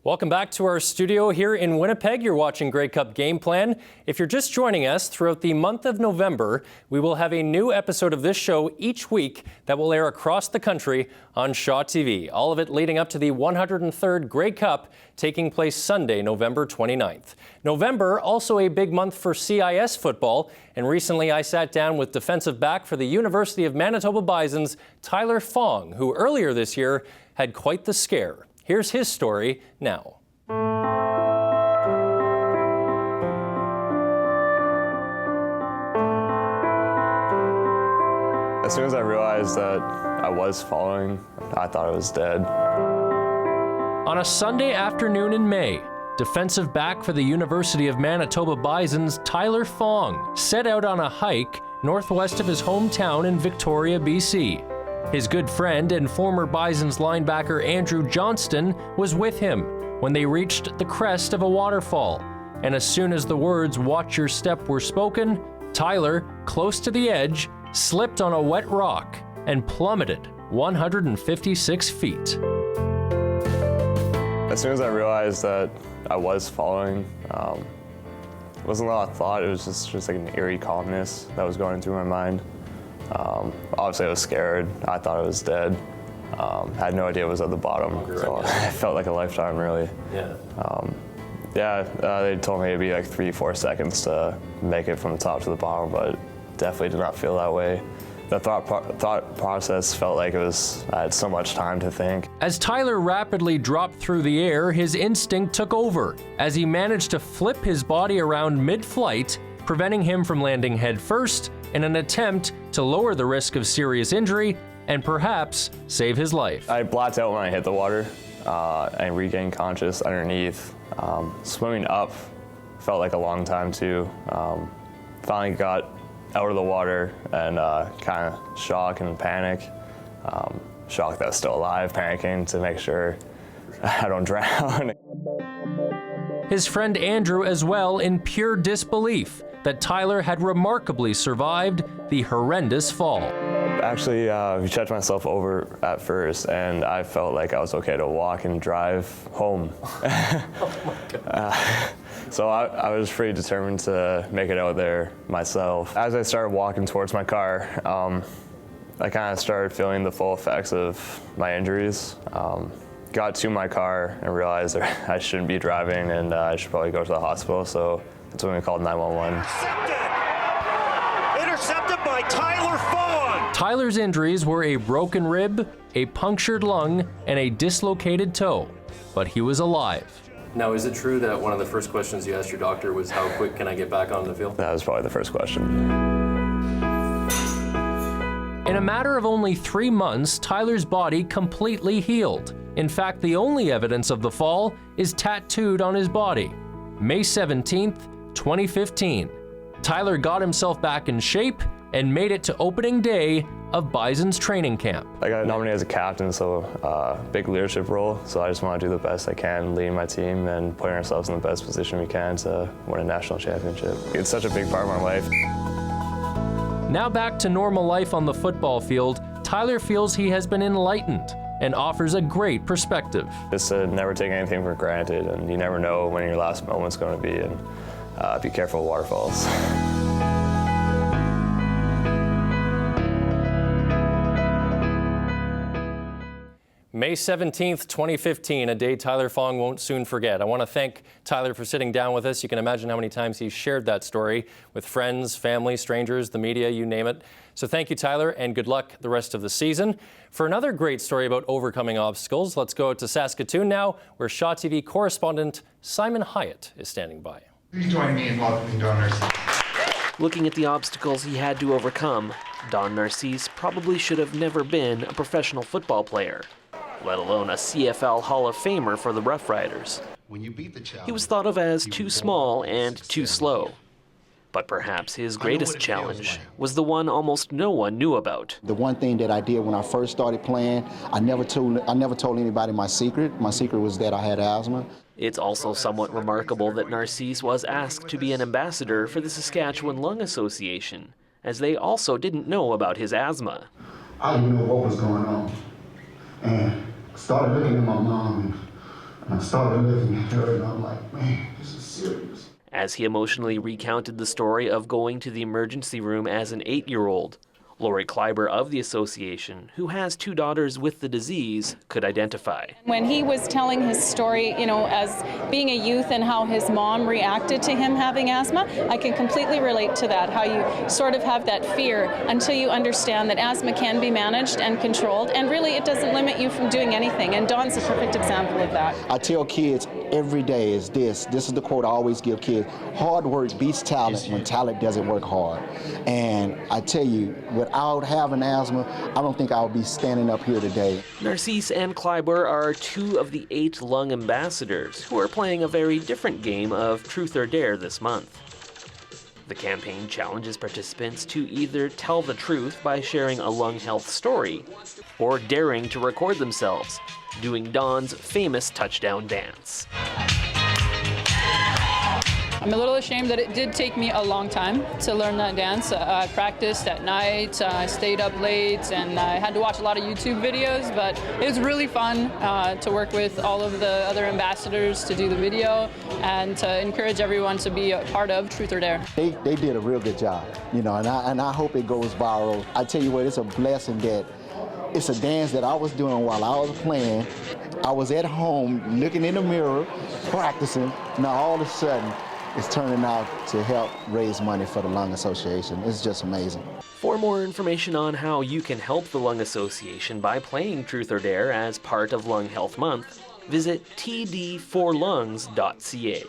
Welcome back to our studio here in Winnipeg. You're watching Grey Cup Game Plan. If you're just joining us, throughout the month of November, we will have a new episode of this show each week that will air across the country on Shaw TV. All of it leading up to the 103rd Grey Cup taking place Sunday, November 29th. November, also a big month for CIS football, and recently I sat down with defensive back for the University of Manitoba Bisons, Tyler Fong, who earlier this year had quite the scare. Here's his story now. As soon as I realized that I was falling, I thought I was dead. On a Sunday afternoon in May, defensive back for the University of Manitoba Bisons, Tyler Fong, set out on a hike northwest of his hometown in Victoria, BC. His good friend and former Bisons linebacker Andrew Johnston was with him when they reached the crest of a waterfall. And as soon as the words "watch your step" were spoken, Tyler, close to the edge, slipped on a wet rock and plummeted 156 feet. As soon as I realized that I was falling, it wasn't a lot of thought, it was just like an eerie calmness that was going through my mind. Obviously I was scared, I thought I was dead. Had no idea it was at the bottom, so it felt like a lifetime really. They told me it'd be like 3-4 seconds to make it from the top to the bottom, but definitely did not feel that way. The thought process felt like I had so much time to think. As Tyler rapidly dropped through the air, his instinct took over as he managed to flip his body around mid-flight, preventing him from landing headfirst in an attempt to lower the risk of serious injury and perhaps save his life. I blacked out when I hit the water and regained conscious underneath. Swimming up felt like a long time too. Finally got out of the water and kind of shock and panic. Shocked that I was still alive, panicking to make sure I don't drown. His friend Andrew as well in pure disbelief that Tyler had remarkably survived the horrendous fall. Actually, I checked myself over at first and I felt like I was okay to walk and drive home. Oh my God. So I was pretty determined to make it out there myself. As I started walking towards my car, I kind of started feeling the full effects of my injuries. Got to my car and realized that I shouldn't be driving and I should probably go to the hospital, so that's when we called 911. Intercepted by Tyler Fong! Tyler's injuries were a broken rib, a punctured lung, and a dislocated toe, but he was alive. Now, is it true that one of the first questions you asked your doctor was, how quick can I get back on the field? That was probably the first question. In a matter of only 3 months, Tyler's body completely healed. In fact, the only evidence of the fall is tattooed on his body. May 17th, 2015. Tyler got himself back in shape and made it to opening day of Bison's training camp. I got nominated as a captain, so big leadership role. So I just want to do the best I can, leading my team and putting ourselves in the best position we can to win a national championship. It's such a big part of my life. Now back to normal life on the football field, Tyler feels he has been enlightened and offers a great perspective. Just to never take anything for granted, and you never know when your last moment's going to be, and be careful of waterfalls. May 17th, 2015, a day Tyler Fong won't soon forget. I want to thank Tyler for sitting down with us. You can imagine how many times he's shared that story with friends, family, strangers, the media, you name it. So thank you, Tyler, and good luck the rest of the season. For another great story about overcoming obstacles, let's go to Saskatoon now, where Shaw TV correspondent Simon Hyatt is standing by. Please join me in welcoming Don Narcisse. Looking at the obstacles he had to overcome, Don Narcisse probably should have never been a professional football player, let alone a CFL Hall of Famer for the Rough Riders. When you beat the challenge, He was thought of as too small and too slow. But perhaps his greatest challenge was the one almost no one knew about. The one thing that I did when I first started playing, I never told anybody my secret. My secret was that I had asthma. It's also somewhat remarkable that Narcisse was asked to be an ambassador for the Saskatchewan Lung Association, as they also didn't know about his asthma. I didn't know what was going on. And started looking at my mom, I started looking at her and I'm like, man, this is serious. As he emotionally recounted the story of going to the emergency room as an 8-year-old, Lori Kleiber of the association, who has 2 daughters with the disease, could identify. When he was telling his story, you know, as being a youth and how his mom reacted to him having asthma, I can completely relate to that, how you sort of have that fear until you understand that asthma can be managed and controlled, and really it doesn't limit you from doing anything, and Don's a perfect example of that. I tell kids every day is this is the quote I always give kids: hard work beats talent when talent doesn't work hard. And I tell you, without having asthma, I don't think I would be standing up here today. Narcisse and Kleiber are 2 of the 8 lung ambassadors who are playing a very different game of Truth or Dare this month. The campaign challenges participants to either tell the truth by sharing a lung health story or daring to record themselves doing Don's famous touchdown dance. I'm a little ashamed that it did take me a long time to learn that dance. I practiced at night, I stayed up late, and I had to watch a lot of YouTube videos, but it was really fun to work with all of the other ambassadors to do the video and to encourage everyone to be a part of Truth or Dare. They did a real good job, you know, and I hope it goes viral. I tell you what, it's a blessing that it's a dance that I was doing while I was playing. I was at home looking in the mirror, practicing. Now all of a sudden, it's turning out to help raise money for the Lung Association. It's just amazing. For more information on how you can help the Lung Association by playing Truth or Dare as part of Lung Health Month, visit td4lungs.ca.